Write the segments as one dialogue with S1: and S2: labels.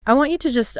S1: I want you to just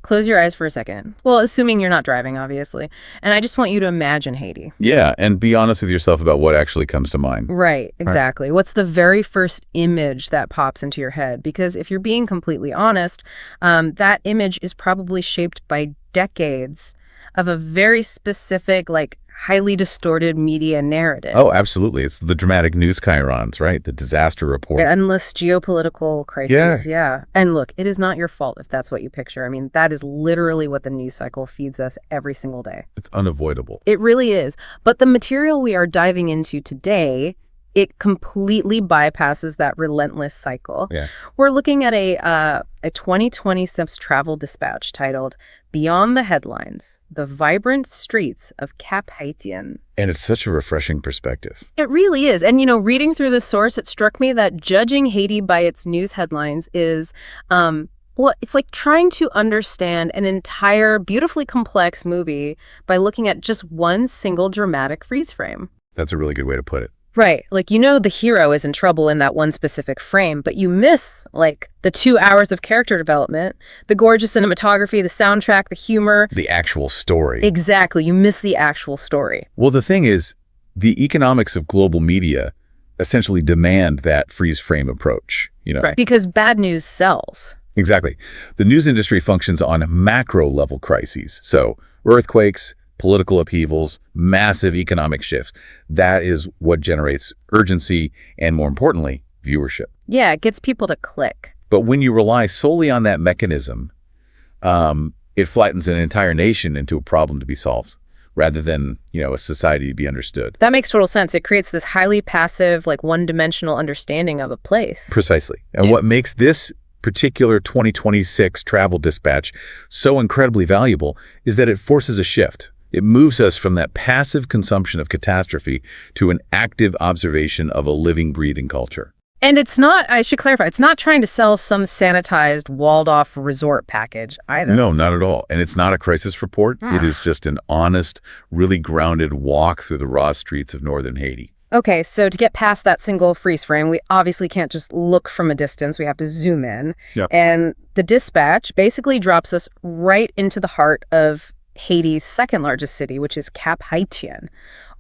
S1: close your eyes for a second. Well, assuming you're not driving, obviously. And I just want you to imagine Haiti.
S2: Yeah, and be honest with yourself about what actually comes to mind.
S1: Right, exactly. Right. What's the very first image that pops into your head? Because if you're being completely honest, that image is probably shaped by decades of a very specific, like, highly distorted media narrative.
S2: Oh, absolutely. It's the dramatic news chyrons, right? The disaster report.
S1: The endless geopolitical crises, yeah. And look, it is not your fault if that's what you picture. I mean, that is literally what the news cycle feeds us every single day.
S2: It's unavoidable.
S1: It really is. But the material we are diving into today, it completely bypasses that relentless cycle.
S2: Yeah.
S1: We're looking at a 2020 Sips travel dispatch titled Beyond the Headlines, The Vibrant Streets of Cap-Haïtien.
S2: And it's such a refreshing perspective.
S1: It really is. And, reading through the source, it struck me that judging Haiti by its news headlines is, it's like trying to understand an entire beautifully complex movie by looking at just one single dramatic freeze frame.
S2: That's a really good way to put it.
S1: Right. Like, the hero is in trouble in that one specific frame, but you miss, like, the 2 hours of character development, the gorgeous cinematography, the soundtrack, the humor.
S2: The actual story.
S1: Exactly. You miss the actual story.
S2: Well, the thing is, the economics of global media essentially demand that freeze frame approach,
S1: Right. Because bad news sells.
S2: Exactly. The news industry functions on macro level crises. So earthquakes, political upheavals, massive economic shifts. That is what generates urgency and, more importantly, viewership.
S1: Yeah, it gets people to click.
S2: But when you rely solely on that mechanism, it flattens an entire nation into a problem to be solved rather than, a society to be understood.
S1: That makes total sense. It creates this highly passive, like one-dimensional understanding of a place.
S2: Precisely. And what makes this particular 2026 travel dispatch so incredibly valuable is that it forces a shift. It moves us from that passive consumption of catastrophe to an active observation of a living, breathing culture.
S1: And it's not, I should clarify, it's not trying to sell some sanitized, walled-off resort package either.
S2: No, not at all. And it's not a crisis report. It is just an honest, really grounded walk through the raw streets of northern Haiti.
S1: Okay, so to get past that single freeze frame, we obviously can't just look from a distance. We have to zoom in.
S2: Yep.
S1: And the dispatch basically drops us right into the heart of Haiti's second largest city, which is Cap-Haïtien,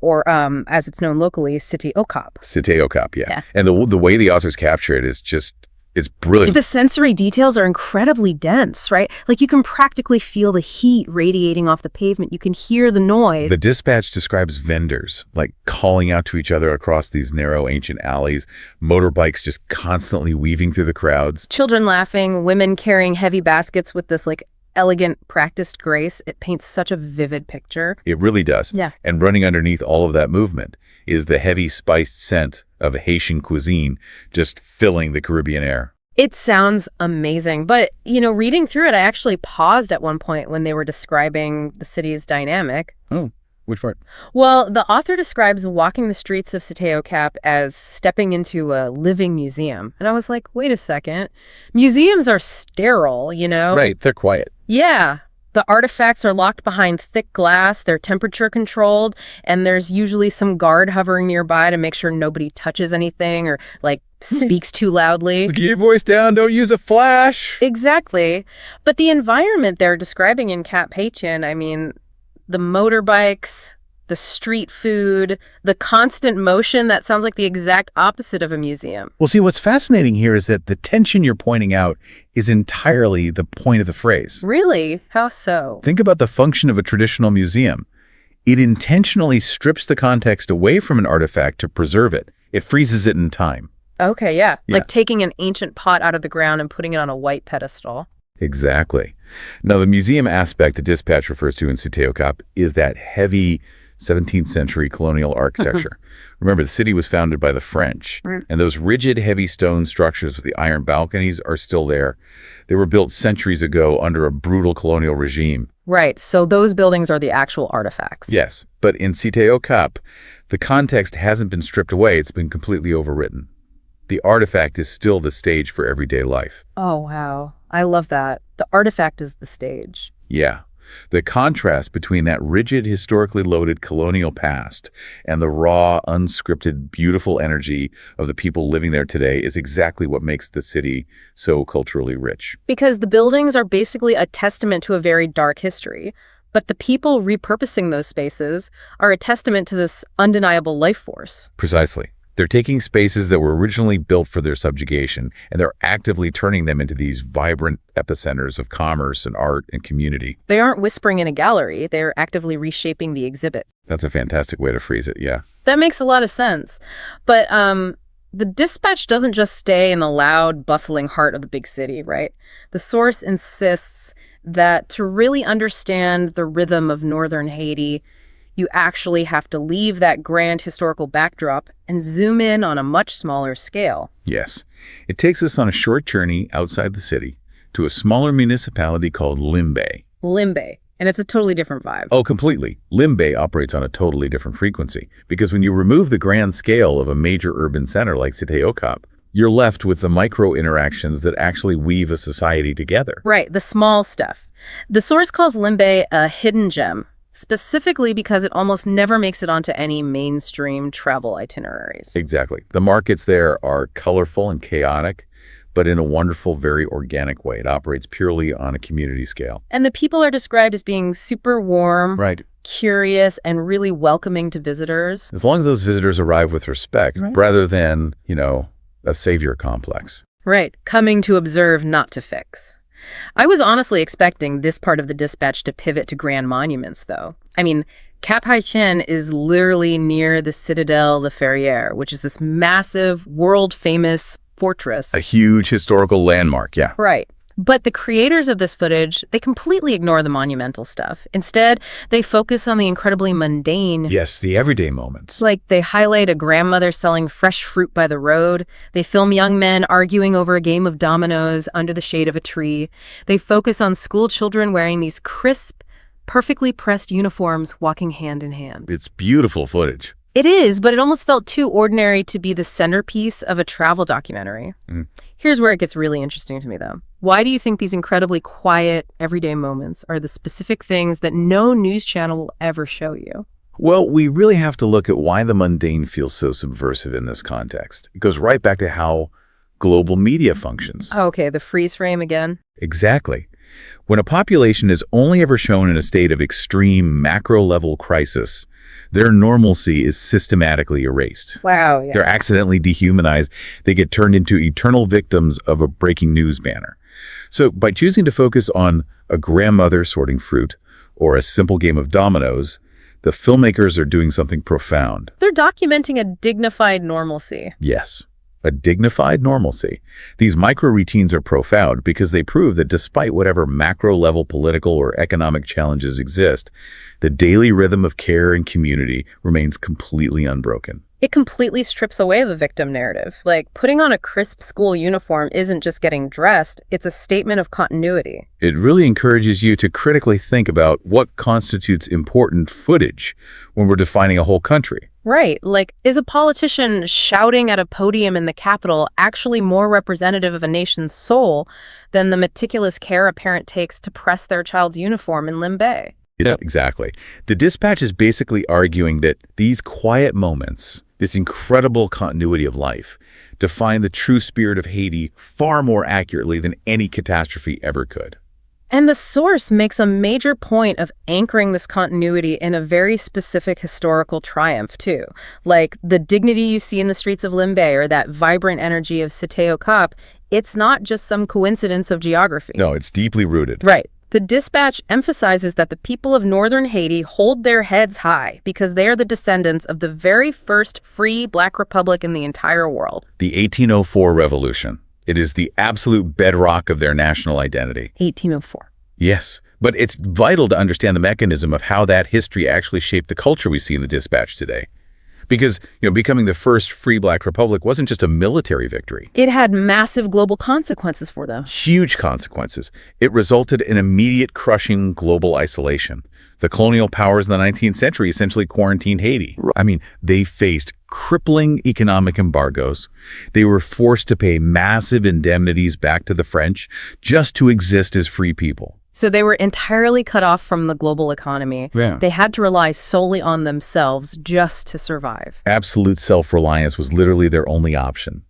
S1: or as it's known locally, Cité Okap.
S2: Cité Okap, yeah. And the way the authors capture it is just, it's brilliant.
S1: The sensory details are incredibly dense, right? Like, you can practically feel the heat radiating off the pavement. You can hear the noise.
S2: The dispatch describes vendors, like, calling out to each other across these narrow ancient alleys, motorbikes just constantly weaving through the crowds.
S1: Children laughing, women carrying heavy baskets with this, like, elegant, practiced grace. It paints such a vivid picture.
S2: It really does.
S1: Yeah.
S2: And running underneath all of that movement is the heavy spiced scent of Haitian cuisine just filling the Caribbean air.
S1: It sounds amazing. But, reading through it, I actually paused at one point when they were describing the city's dynamic.
S2: Oh, which part?
S1: Well, the author describes walking the streets of Cité Okap as stepping into a living museum. And I was like, wait a second. Museums are sterile,
S2: Right, they're quiet.
S1: Yeah. The artifacts are locked behind thick glass, they're temperature controlled, and there's usually some guard hovering nearby to make sure nobody touches anything or, like, speaks too loudly.
S2: Keep your voice down, don't use a flash.
S1: Exactly. But the environment they're describing in Cap-Haïtien, I mean, the motorbikes, the street food, the constant motion, that sounds like the exact opposite of a museum.
S2: Well, see, what's fascinating here is that the tension you're pointing out is entirely the point of the phrase.
S1: Really? How so?
S2: Think about the function of a traditional museum. It intentionally strips the context away from an artifact to preserve it. It freezes it in time.
S1: Okay, yeah. Like taking an ancient pot out of the ground and putting it on a white pedestal.
S2: Exactly. Now, the museum aspect the dispatch refers to in Cité Okap is that heavy 17th century colonial architecture. Remember, the city was founded by the French, and those rigid, heavy stone structures with the iron balconies are still there. They were built centuries ago under a brutal colonial regime.
S1: Right, so those buildings are the actual artifacts.
S2: Yes, but in Cité Okap, the context hasn't been stripped away. It's been completely overwritten. The artifact is still the stage for everyday life.
S1: Oh, wow. I love that. The artifact is the stage.
S2: Yeah. The contrast between that rigid, historically loaded colonial past and the raw, unscripted, beautiful energy of the people living there today is exactly what makes the city so culturally rich.
S1: Because the buildings are basically a testament to a very dark history, but the people repurposing those spaces are a testament to this undeniable life force.
S2: Precisely. They're taking spaces that were originally built for their subjugation, and they're actively turning them into these vibrant epicenters of commerce and art and community.
S1: They aren't whispering in a gallery, they're actively reshaping the exhibit.
S2: That's a fantastic way to phrase it, yeah.
S1: That makes a lot of sense. But the dispatch doesn't just stay in the loud, bustling heart of the big city, right? The source insists that to really understand the rhythm of northern Haiti, you actually have to leave that grand historical backdrop and zoom in on a much smaller scale.
S2: Yes. It takes us on a short journey outside the city to a smaller municipality called Limbé.
S1: Limbé. And it's a totally different vibe.
S2: Oh, completely. Limbé operates on a totally different frequency because when you remove the grand scale of a major urban center like Cité Okap, you're left with the micro interactions that actually weave a society together.
S1: Right, the small stuff. The source calls Limbé a hidden gem, specifically because it almost never makes it onto any mainstream travel itineraries.
S2: Exactly. The markets there are colorful and chaotic, but in a wonderful, very organic way. It operates purely on a community scale.
S1: And the people are described as being super warm,
S2: Right.
S1: curious, and really welcoming to visitors.
S2: As long as those visitors arrive with respect,
S1: Right.
S2: rather than, a savior complex.
S1: Right, coming to observe, not to fix. I was honestly expecting this part of the dispatch to pivot to grand monuments, though. I mean, Cap-Haïtien is literally near the Citadelle de Ferrières, which is this massive, world-famous fortress.
S2: A huge historical landmark, yeah.
S1: Right. But the creators of this footage, they completely ignore the monumental stuff. Instead, they focus on the incredibly mundane.
S2: Yes, the everyday moments.
S1: Like they highlight a grandmother selling fresh fruit by the road. They film young men arguing over a game of dominoes under the shade of a tree. They focus on school children wearing these crisp, perfectly pressed uniforms walking hand in hand.
S2: It's beautiful footage.
S1: It is, but it almost felt too ordinary to be the centerpiece of a travel documentary. Here's where it gets really interesting to me, though. Why do you think these incredibly quiet, everyday moments are the specific things that no news channel will ever show you?
S2: Well, we really have to look at why the mundane feels so subversive in this context. It goes right back to how global media functions.
S1: Okay, the freeze frame again.
S2: Exactly. When a population is only ever shown in a state of extreme macro-level crisis, their normalcy is systematically erased.
S1: Wow, yeah.
S2: They're accidentally dehumanized. They get turned into eternal victims of a breaking news banner. So by choosing to focus on a grandmother sorting fruit or a simple game of dominoes, the filmmakers are doing something profound.
S1: They're documenting a dignified normalcy.
S2: Yes, a dignified normalcy. These micro-routines are profound because they prove that despite whatever macro-level political or economic challenges exist, the daily rhythm of care and community remains completely unbroken.
S1: It completely strips away the victim narrative. Like, putting on a crisp school uniform isn't just getting dressed, it's a statement of continuity.
S2: It really encourages you to critically think about what constitutes important footage when we're defining a whole country.
S1: Right. Like, is a politician shouting at a podium in the Capitol actually more representative of a nation's soul than the meticulous care a parent takes to press their child's uniform in Limbé?
S2: Exactly. The dispatch is basically arguing that these quiet moments, this incredible continuity of life, define the true spirit of Haiti far more accurately than any catastrophe ever could.
S1: And the source makes a major point of anchoring this continuity in a very specific historical triumph, too. Like the dignity you see in the streets of Limbé or that vibrant energy of Cité Okap, it's not just some coincidence of geography.
S2: No, it's deeply rooted.
S1: Right. The dispatch emphasizes that the people of northern Haiti hold their heads high because they are the descendants of the very first free Black republic in the entire world.
S2: The 1804 revolution. It is the absolute bedrock of their national identity.
S1: 1804.
S2: Yes, but it's vital to understand the mechanism of how that history actually shaped the culture we see in the dispatch today. Because, becoming the first free Black republic wasn't just a military victory.
S1: It had massive global consequences for them.
S2: Huge consequences. It resulted in immediate crushing global isolation. The colonial powers in the 19th century essentially quarantined Haiti. I mean, they faced crippling economic embargoes. They were forced to pay massive indemnities back to the French just to exist as free people.
S1: So they were entirely cut off from the global economy.
S2: Yeah.
S1: They had to rely solely on themselves just to survive.
S2: Absolute self-reliance was literally their only option.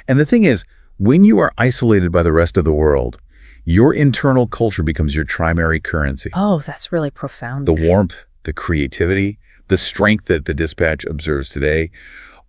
S2: And the thing is, when you are isolated by the rest of the world, your internal culture becomes your primary currency.
S1: Oh, that's really profound.
S2: The warmth, the creativity, the strength that the dispatch observes today,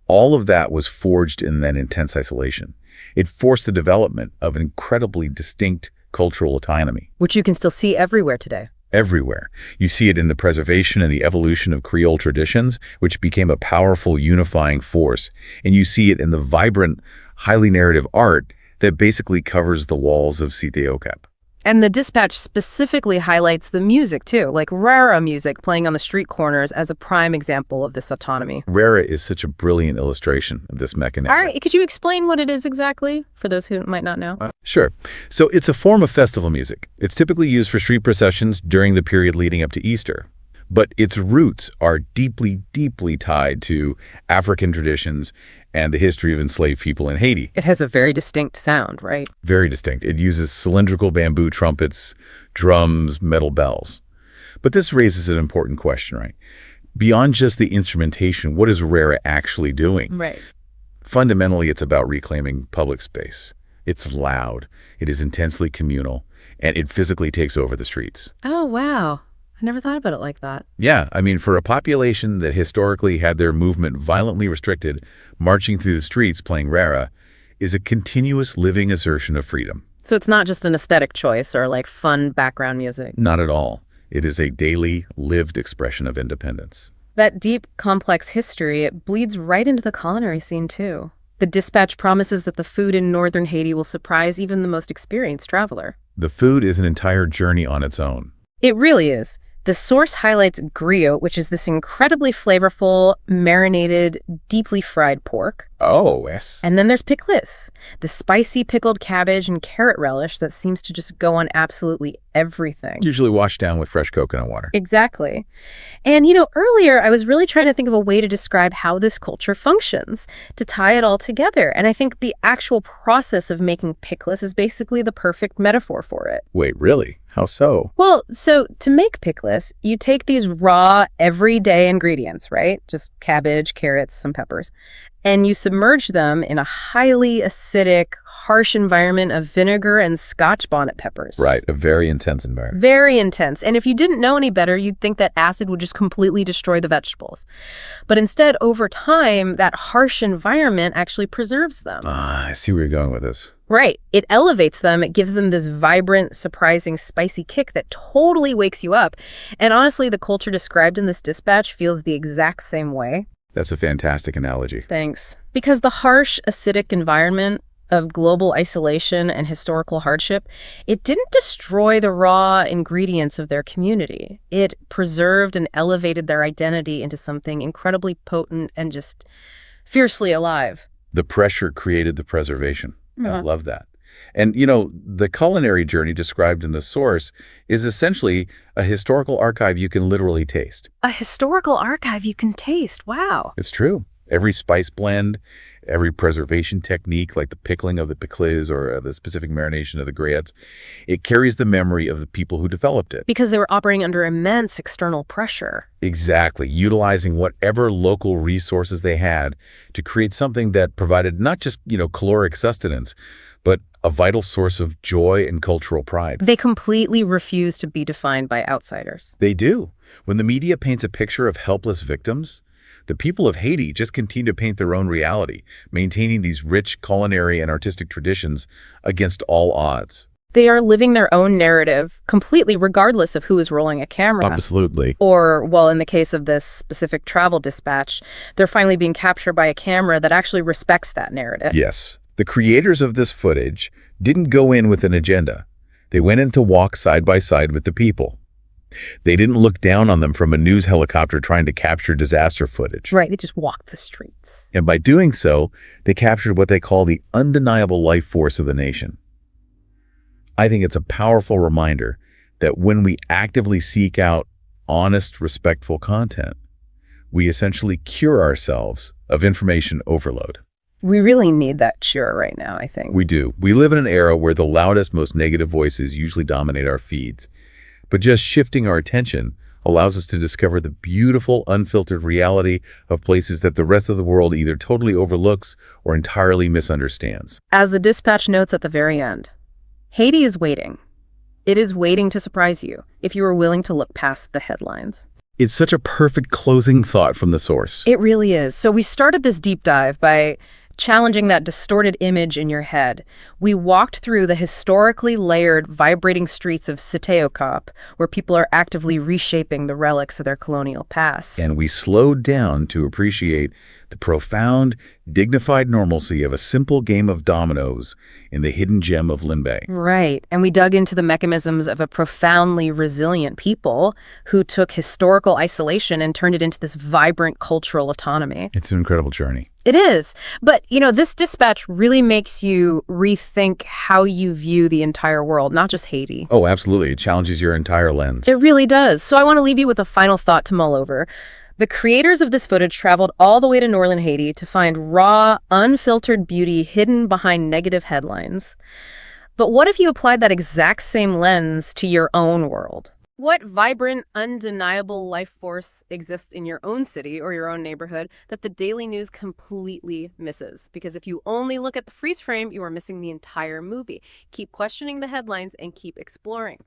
S2: all of that was forged in that intense isolation. It forced the development of an incredibly distinct cultural autonomy.
S1: Which you can still see everywhere today.
S2: Everywhere. You see it in the preservation and the evolution of Creole traditions, which became a powerful unifying force. And you see it in the vibrant, highly narrative art that basically covers the walls of Cité Okap.
S1: And the dispatch specifically highlights the music, too, like rara music playing on the street corners as a prime example of this autonomy.
S2: Rara is such a brilliant illustration of this mechanism.
S1: All right, could you explain what it is exactly, for those who might not know?
S2: Sure. So it's a form of festival music. It's typically used for street processions during the period leading up to Easter. But its roots are deeply, deeply tied to African traditions and the history of enslaved people in Haiti.
S1: It has a very distinct sound, right?
S2: Very distinct. It uses cylindrical bamboo trumpets, drums, metal bells. But this raises an important question, right? Beyond just the instrumentation, what is Rara actually doing?
S1: Right.
S2: Fundamentally, it's about reclaiming public space. It's loud, it is intensely communal, and it physically takes over the streets.
S1: Oh, wow. I never thought about it like that.
S2: Yeah, I mean, for a population that historically had their movement violently restricted, marching through the streets playing Rara is a continuous living assertion of freedom.
S1: So it's not just an aesthetic choice or like fun background music.
S2: Not at all. It is a daily, lived expression of independence.
S1: That deep, complex history, it bleeds right into the culinary scene, too. The dispatch promises that the food in northern Haiti will surprise even the most experienced traveler.
S2: The food is an entire journey on its own.
S1: It really is. The source highlights griot, which is this incredibly flavorful, marinated, deeply fried pork.
S2: Oh, yes.
S1: And then there's pickles, the spicy pickled cabbage and carrot relish that seems to just go on absolutely everything.
S2: Usually washed down with fresh coconut water.
S1: Exactly. And, earlier I was really trying to think of a way to describe how this culture functions, to tie it all together. And I think the actual process of making pickles is basically the perfect metaphor for it.
S2: Wait, really? How so?
S1: Well, so to make pickles, you take these raw, everyday ingredients, right? Just cabbage, carrots, some peppers. And you submerge them in a highly acidic, harsh environment of vinegar and Scotch bonnet peppers.
S2: Right, a very intense environment.
S1: Very intense. And if you didn't know any better, you'd think that acid would just completely destroy the vegetables. But instead, over time, that harsh environment actually preserves them.
S2: I see where you're going with this.
S1: Right. It elevates them. It gives them this vibrant, surprising, spicy kick that totally wakes you up. And honestly, the culture described in this dispatch feels the exact same way.
S2: That's a fantastic analogy.
S1: Thanks. Because the harsh, acidic environment of global isolation and historical hardship, it didn't destroy the raw ingredients of their community. It preserved and elevated their identity into something incredibly potent and just fiercely alive.
S2: The pressure created the preservation.
S1: Yeah.
S2: I love that. And, the culinary journey described in the source is essentially a historical archive you can literally taste.
S1: A historical archive you can taste. Wow.
S2: It's true. Every spice blend, every preservation technique, like the pickling of the pickles or the specific marination of the griots, it carries the memory of the people who developed it.
S1: Because they were operating under immense external pressure.
S2: Exactly. Utilizing whatever local resources they had to create something that provided not just, caloric sustenance, but a vital source of joy and cultural pride.
S1: They completely refuse to be defined by outsiders.
S2: They do. When the media paints a picture of helpless victims, the people of Haiti just continue to paint their own reality, maintaining these rich culinary and artistic traditions against all odds.
S1: They are living their own narrative, completely regardless of who is rolling a camera.
S2: Absolutely.
S1: Or, well, in the case of this specific travel dispatch, they're finally being captured by a camera that actually respects that narrative.
S2: Yes. The creators of this footage didn't go in with an agenda. They went in to walk side by side with the people. They didn't look down on them from a news helicopter trying to capture disaster footage.
S1: Right, they just walked the streets.
S2: And by doing so, they captured what they call the undeniable life force of the nation. I think it's a powerful reminder that when we actively seek out honest, respectful content, we essentially cure ourselves of information overload.
S1: We really need that cure right now, I think.
S2: We do. We live in an era where the loudest, most negative voices usually dominate our feeds. But just shifting our attention allows us to discover the beautiful, unfiltered reality of places that the rest of the world either totally overlooks or entirely misunderstands.
S1: As the dispatch notes at the very end, Haiti is waiting. It is waiting to surprise you if you are willing to look past the headlines.
S2: It's such a perfect closing thought from the source.
S1: It really is. So we started this deep dive by challenging that distorted image in your head. We walked through the historically layered, vibrating streets of Cité Okap, where people are actively reshaping the relics of their colonial past.
S2: And we slowed down to appreciate the profound, dignified normalcy of a simple game of dominoes in the hidden gem of Limbé.
S1: Right. And we dug into the mechanisms of a profoundly resilient people who took historical isolation and turned it into this vibrant cultural autonomy.
S2: It's an incredible journey.
S1: It is. But, this dispatch really makes you rethink how you view the entire world, not just Haiti.
S2: Oh, absolutely. It challenges your entire lens.
S1: It really does. So I want to leave you with a final thought to mull over. The creators of this footage traveled all the way to northern Haiti to find raw, unfiltered beauty hidden behind negative headlines. But what if you applied that exact same lens to your own world? What vibrant, undeniable life force exists in your own city or your own neighborhood that the daily news completely misses? Because if you only look at the freeze frame, you are missing the entire movie. Keep questioning the headlines and keep exploring.